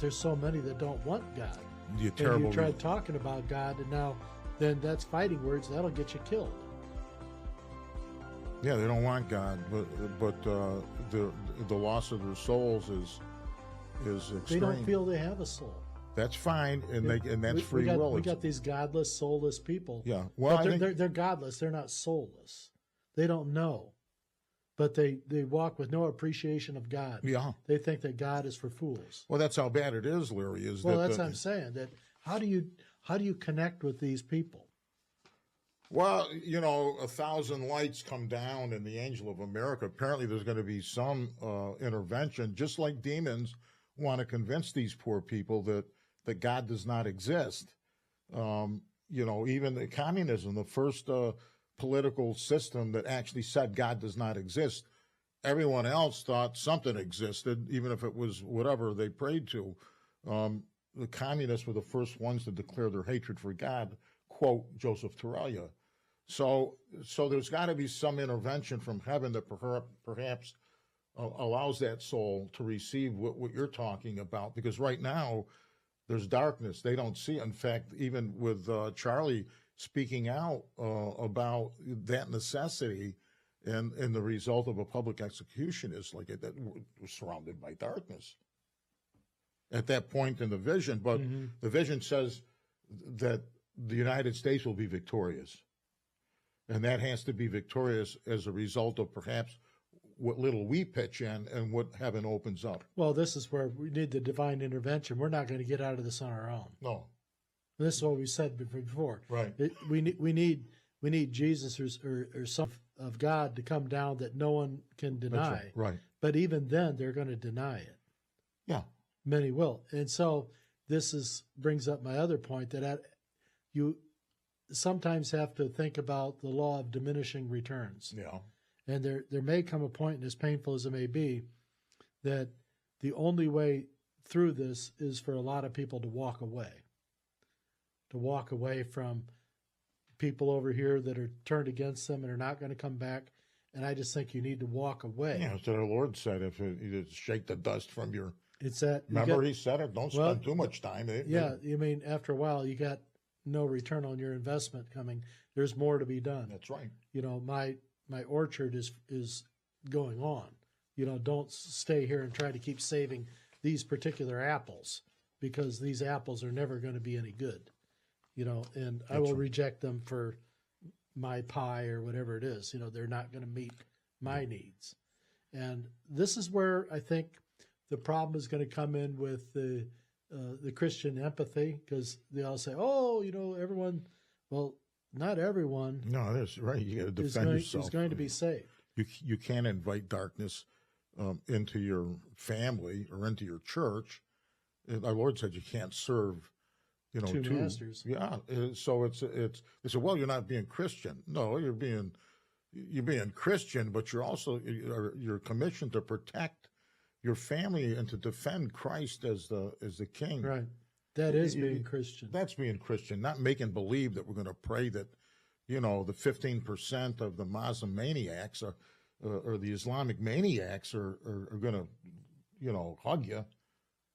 there's so many that don't want God. The And terrible. you tried talking about God, and now then that's fighting words. That'll get you killed. Yeah, they don't want God, but the loss of their souls is extreme. They don't feel they have a soul. That's fine, and that's free will. We got these godless, soulless people. Yeah, well, but they're godless. They're not soulless. They don't know, but they walk with no appreciation of God. Yeah, they think that God is for fools. Well, that's how bad it is, Larry. That's what I'm saying. That how do you connect with these people? Well, 1,000 lights come down in the angel of America. Apparently, there's going to be some intervention, just like demons want to convince these poor people that God does not exist. Even the communism, the first political system that actually said God does not exist, everyone else thought something existed, even if it was whatever they prayed to. The communists were the first ones to declare their hatred for God, quote Joseph Torellia. So there's got to be some intervention from heaven that perhaps allows that soul to receive what you're talking about, because right now there's darkness. They don't see it. In fact, even with Charlie speaking out about that necessity and the result of a public execution is like that we're surrounded by darkness at that point in the vision. But the vision says that the United States will be victorious. And that has to be victorious as a result of perhaps what little we pitch in and what heaven opens up. Well, this is where we need the divine intervention. We're not going to get out of this on our own. No. This is what we said before. Right. We need Jesus or some of God to come down that no one can deny. That's right. But even then, they're going to deny it. Yeah. Many will. And so this brings up my other point that you sometimes have to think about the law of diminishing returns. Yeah. And there may come a point, and as painful as it may be, that the only way through this is for a lot of people to walk away from people over here that are turned against them and are not going to come back. And I just think you need to walk away. Yeah, that's what our Lord said. If you shake the dust from your... It's that... Remember he said it, don't spend too much time. You mean after a while you got no return on your investment coming. There's more to be done. That's right. My orchard is going on. Don't stay here and try to keep saving these particular apples, because these apples are never going to be any good. And I will reject them for my pie or whatever it is. They're not going to meet my needs. And this is where I think the problem is going to come in with the Christian empathy, because they all say, everyone, well, not everyone. No, that's right. You got to defend yourself. Is going to be saved. You can't invite darkness into your family or into your church. Our Lord said you can't serve, two masters. Yeah. So they say, well, you're not being Christian. No, you're being Christian, but you're also you're commissioned to protect your family and to defend Christ as the King. Right. That is being Christian. That's being Christian, not making believe that we're going to pray that, the 15% of the Muslim maniacs or the Islamic maniacs are going to, hug you.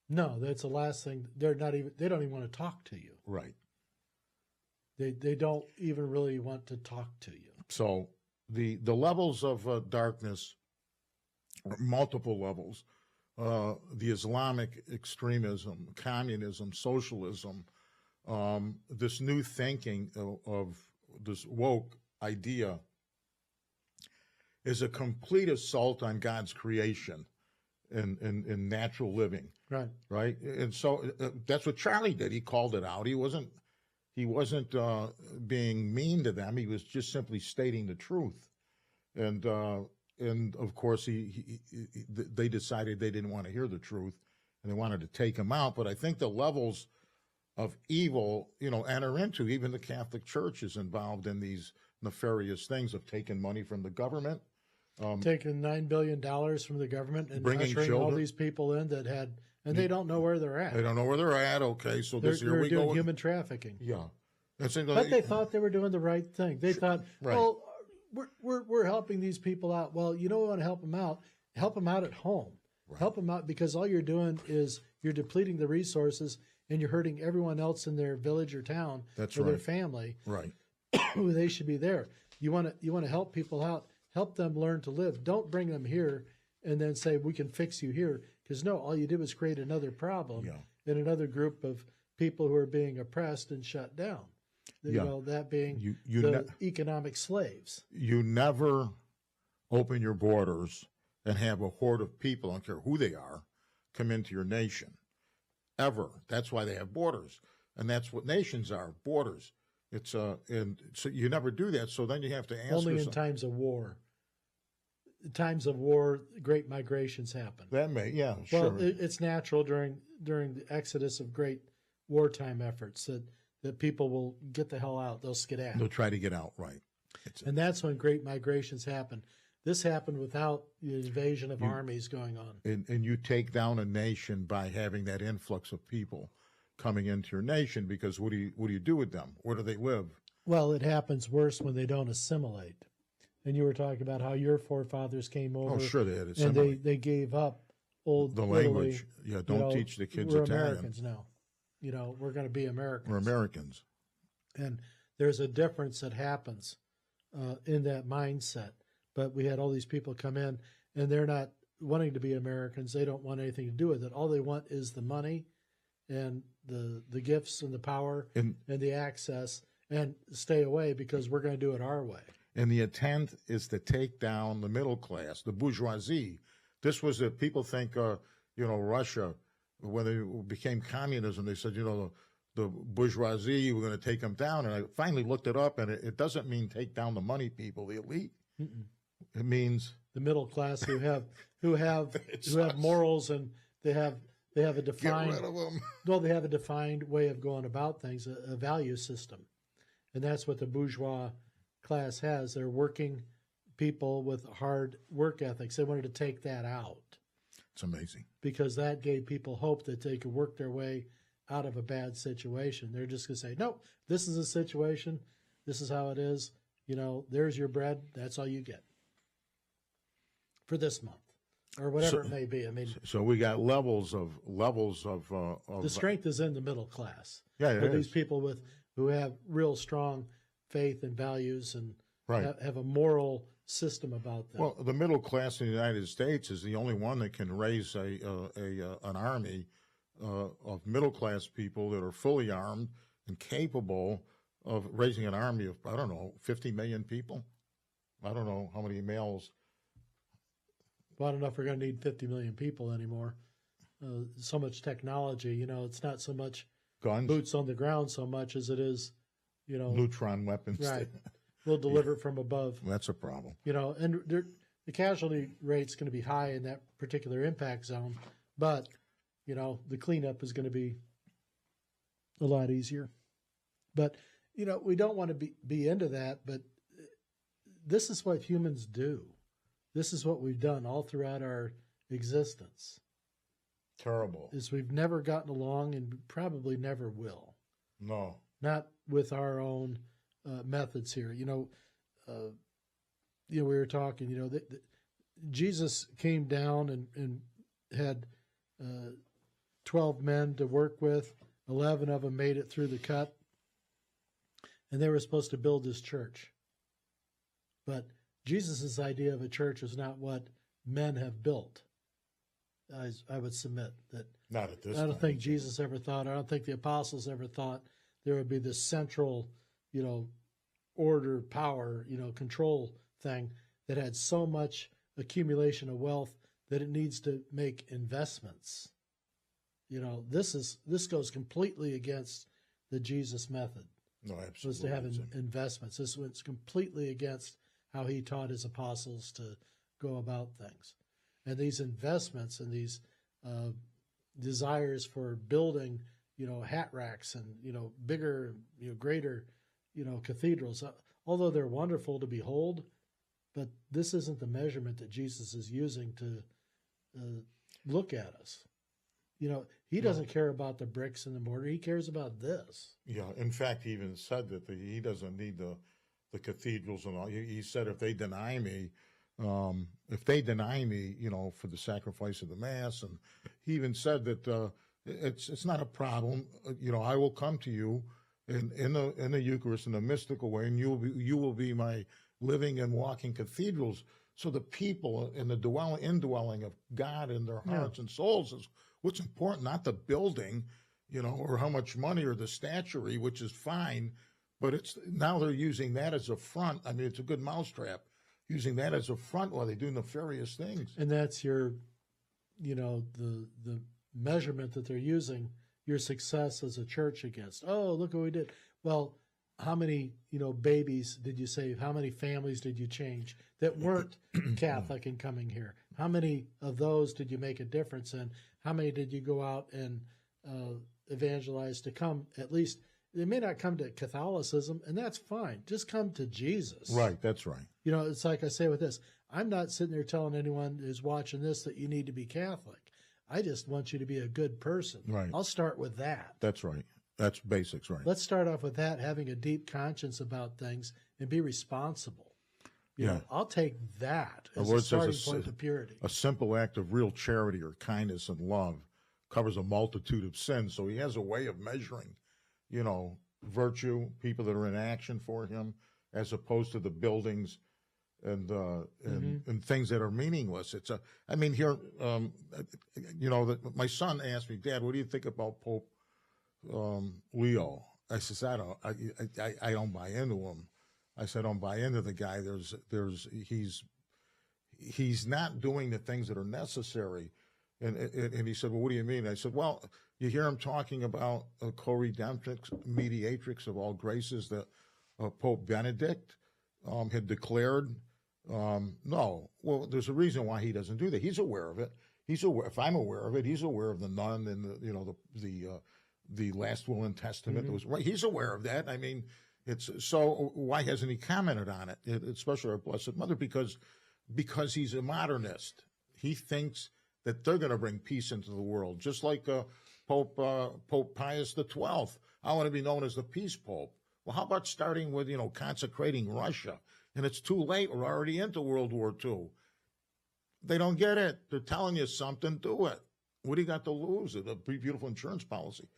No, that's the last thing. They don't even want to talk to you. Right. They don't even really want to talk to you. So the levels of darkness, multiple levels. The Islamic extremism, communism, socialism, this new thinking of this woke idea is a complete assault on God's creation and natural living. Right. Right. And so that's what Charlie did. He called it out. He wasn't being mean to them. He was just simply stating the truth. And of course, they decided they didn't want to hear the truth, and they wanted to take him out. But I think the levels of evil, enter into. Even the Catholic Church is involved in these nefarious things of taking money from the government. Taking $9 billion from the government and bringing ushering children. all these people in and they don't know where they're at. They don't know where they're at. Okay, so they're we doing go. Human trafficking. Yeah. But they thought they were doing the right thing. They thought, right. Well, we're helping these people out. Well, we want to help them out. Help them out at home. Right. Help them out, because all you're doing is you're depleting the resources, and you're hurting everyone else in their village or town That's or their right. family. Right. Who they should be there. You want to help people out, help them learn to live. Don't bring them here and then say we can fix you here, because no, all you did was create another problem in another group of people who are being oppressed and shut down. You know, that being the economic slaves. You never open your borders and have a horde of people, I don't care who they are, come into your nation. Ever. That's why they have borders. And that's what nations are, borders. It's and so you never do that. So then you have to ask only in times of war. In times of war, great migrations happen. That may, yeah, well, sure. It's natural during the exodus of great wartime efforts that people will get the hell out. They'll skedaddle. They'll try to get out, right? And that's when great migrations happen. This happened without the invasion of armies going on. And you take down a nation by having that influx of people coming into your nation, because what do you do with them? Where do they live? Well, it happens worse when they don't assimilate. And you were talking about how your forefathers came over. Oh, sure, they had and assimilate. they gave up old the language. Yeah, don't teach the kids we're Italian. Americans now. We're going to be Americans. We're Americans. And there's a difference that happens in that mindset. But we had all these people come in, and they're not wanting to be Americans. They don't want anything to do with it. All they want is the money and the gifts and the power and the access, and stay away because we're going to do it our way. And the intent is to take down the middle class, the bourgeoisie. This was people think, Russia, when they became communism, they said, the bourgeoisie, we're going to take them down. And I finally looked it up, and it doesn't mean take down the money people, the elite. Mm-mm. It means the middle class who have morals, and they have a defined. Get rid of them. Well, they have a defined way of going about things, a value system, and that's what the bourgeois class has. They're working people with hard work ethics. They wanted to take that out. It's amazing, because that gave people hope that they could work their way out of a bad situation. They're just going to say, "Nope, this is a situation. This is how it is. There's your bread. That's all you get for this month." Or whatever it may be. I mean, so we got levels of the strength is in the middle class. Yeah, these people who have real strong faith and values and have a moral system about them. Well, the middle class in the United States is the only one that can raise an army of middle class people that are fully armed and capable of raising an army of 50 million people. I don't know how many males. Well, I don't know if we're going to need 50 million people anymore. So much technology, it's not so much guns, boots on the ground so much as it is, neutron weapons. Right. We'll deliver it from above. That's a problem. And the casualty rate's going to be high in that particular impact zone, but, the cleanup is going to be a lot easier. But, we don't want to be into that, but this is what humans do. This is what we've done all throughout our existence. Terrible. Is we've never gotten along and probably never will. No. Not with our own methods here. We were talking, Jesus came down and had 12 men to work with. 11 of them made it through the cut. And they were supposed to build this church. But Jesus' idea of a church is not what men have built. I would submit that. Not at this I don't time. think Jesus ever thought, I don't think the apostles ever thought there would be this central, order, power, control thing that had so much accumulation of wealth that it needs to make investments. This goes completely against the Jesus method. No, absolutely. Was to have investments. This was completely against how he taught his apostles to go about things. And these investments and these desires for building, hat racks and, bigger, greater, cathedrals, although they're wonderful to behold, but this isn't the measurement that Jesus is using to look at us. He doesn't care about the bricks and the mortar. He cares about this. Yeah. In fact, he even said that he doesn't need the cathedrals and all. He said, if they deny me, for the sacrifice of the Mass, and he even said that It's not a problem. I will come to you in the Eucharist in a mystical way, and you will be my living and walking cathedrals. So the people in the indwelling of God in their hearts and souls is what's important, not the building, or how much money or the statuary, which is fine, but now they're using that as a front. I mean, it's a good mousetrap, using that as a front while they do nefarious things. And that's your, the measurement that they're using your success as a church against. Oh, look what we did. Well, how many, babies did you save? How many families did you change that weren't Catholic and coming here? How many of those did you make a difference in? How many did you go out and evangelize to come? At least they may not come to Catholicism, and that's fine. Just come to Jesus. Right, that's right. It's like I say with this. I'm not sitting there telling anyone who's watching this that you need to be Catholic. I just want you to be a good person. Right. I'll start with that. That's right. That's basics, right? Let's start off with that, having a deep conscience about things and be responsible. I'll take that as a starting point to purity. A simple act of real charity or kindness and love covers a multitude of sins. So he has a way of measuring, virtue, people that are in action for him, as opposed to the buildings and things that are meaningless. My son asked me, Dad, what do you think about Pope Leo? I said, I don't buy into him. I said, I don't buy into the guy. He's not doing the things that are necessary. And he said, well, what do you mean? I said, well, you hear him talking about co-redemptrix, mediatrix of all graces that Pope Benedict had declared. No. Well, there's a reason why he doesn't do that. He's aware of it. He's aware. If I'm aware of it, he's aware of the nun and the last will and testament. That was right. He's aware of that. I mean, so why hasn't he commented on it? Especially our Blessed Mother, because he's a modernist. He thinks that they're going to bring peace into the world, just like Pope Pius XII. I want to be known as the Peace Pope. Well, how about starting with consecrating Russia? And it's too late. We're already into World War II. They don't get it. They're telling you something. Do it. What do you got to lose? A beautiful insurance policy.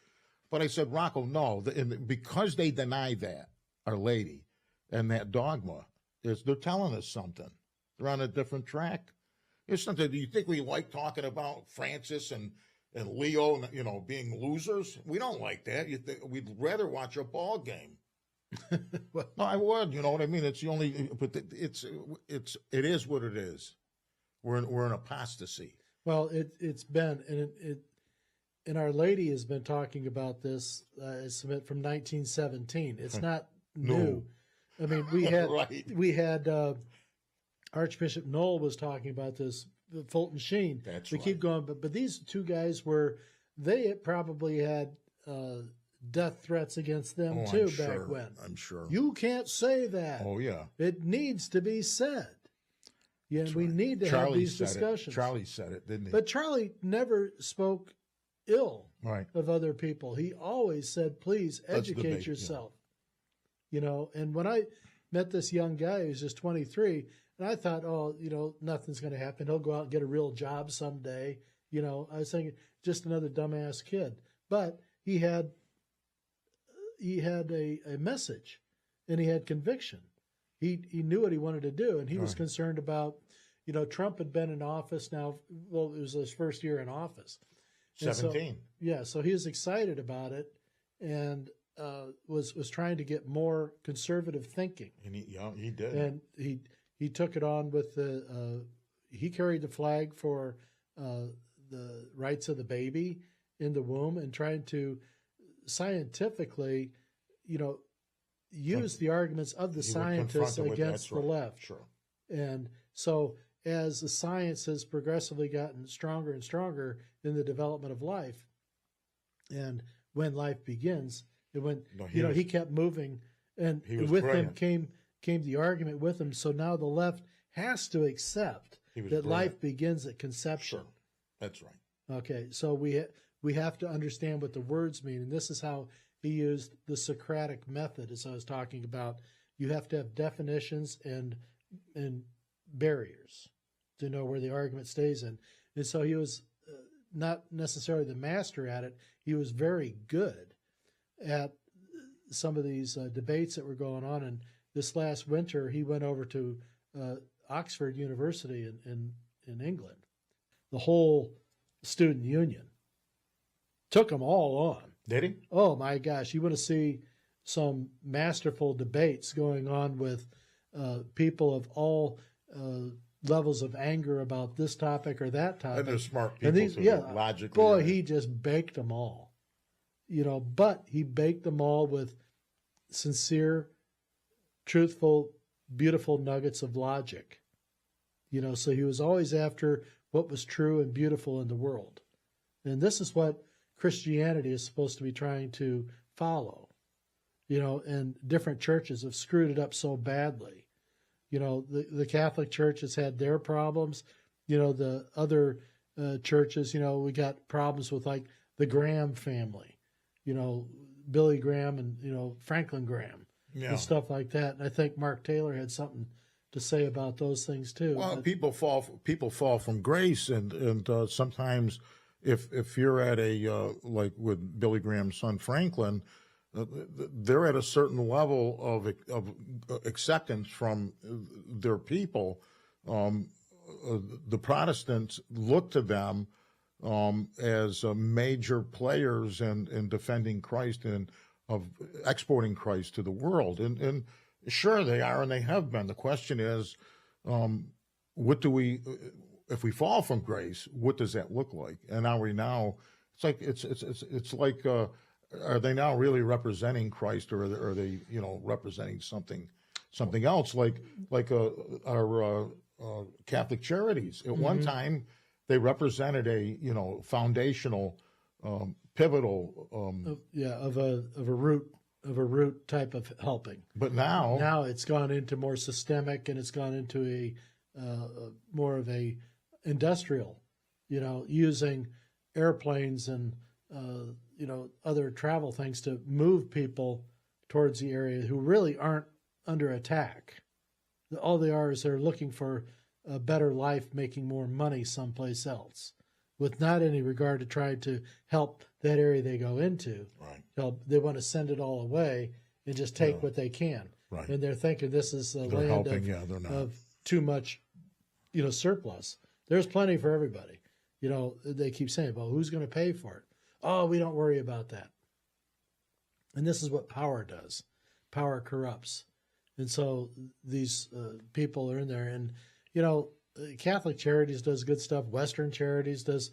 But I said, Rocco, no. Because they deny that, Our Lady, and that dogma, they're telling us something. They're on a different track. It's something. Do you think we like talking about Francis and Leo, being losers? We don't like that. We'd rather watch a ball game. Well, no, I would. You know what I mean? It's the only. But it is what it is. We're in apostasy. Well, it's been and Our Lady has been talking about this. I submit from 1917. It's not new. I mean, we had Archbishop Knoll was talking about this. Fulton Sheen. That's we right. keep going, but these two guys they probably had death threats against them too back when. I'm sure. You can't say that. Oh yeah. It needs to be said. Yeah, we need to have these discussions. Charlie said it, didn't he? But Charlie never spoke ill of other people. He always said, "Please educate yourself." Yeah. And when I met this young guy who's just 23. And I thought, nothing's going to happen. He'll go out and get a real job someday. I was thinking just another dumbass kid. But he had a message, and he had conviction. He knew what he wanted to do, and he was concerned about, Trump had been in office now. Well, it was his first year in office. 17. So he was excited about it, and was trying to get more conservative thinking. And he did. And he took it on with he carried the flag for the rights of the baby in the womb and trying to scientifically, use the arguments of the scientists against the left. Sure. And so as the science has progressively gotten stronger and stronger in the development of life, and when life begins, he kept moving, and with him came the argument with him. So now the left has to accept that life begins at conception. Sure. That's right. Okay, so we have to understand what the words mean, and this is how he used the Socratic method, as I was talking about. You have to have definitions and barriers to know where the argument stays in. And so he was not necessarily the master at it. He was very good at some of these debates that were going on. And this last winter, he went over to Oxford University in England. The whole student union took them all on. Did he? Oh my gosh! You want to see some masterful debates going on with people of all levels of anger about this topic or that topic. And they're smart people, logically. Boy, right? he just baked them all. But he baked them all with sincere, truthful, beautiful nuggets of logic. So he was always after what was true and beautiful in the world. And this is what Christianity is supposed to be trying to follow. And different churches have screwed it up so badly. The Catholic Church has had their problems. The other churches, we got problems with like the Graham family, Billy Graham and, Franklin Graham and stuff like that. And I think Mark Taylor had something to say about those things too. Well, people fall from grace, and sometimes if you're at a like with Billy Graham's son Franklin, they're at a certain level of acceptance from their people. The Protestants look to them as major players in defending Christ and of exporting Christ to the world. And sure, they are, and they have been. The question is, what do we, if we fall from grace, what does that look like? And it's like are they now really representing Christ, or are they representing something else? Like our Catholic Charities. At one time, they represented a foundational, pivotal of a root type of helping. But now it's gone into more systemic, and it's gone into a more of a industrial, using airplanes and other travel things to move people towards the area who really aren't under attack. All they are is they're looking for a better life, making more money someplace else, with not any regard to try to help that area they go into. Right. They want to send it all away and just take what they can. Right. And they're thinking this is a land of too much, surplus. There's plenty for everybody. They keep saying, well, who's going to pay for it? Oh, we don't worry about that. And this is what power does. Power corrupts. And so these people are in there. And, Catholic Charities does good stuff. Western Charities does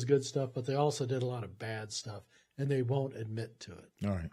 good stuff. But they also did a lot of bad stuff. And they won't admit to it. All right.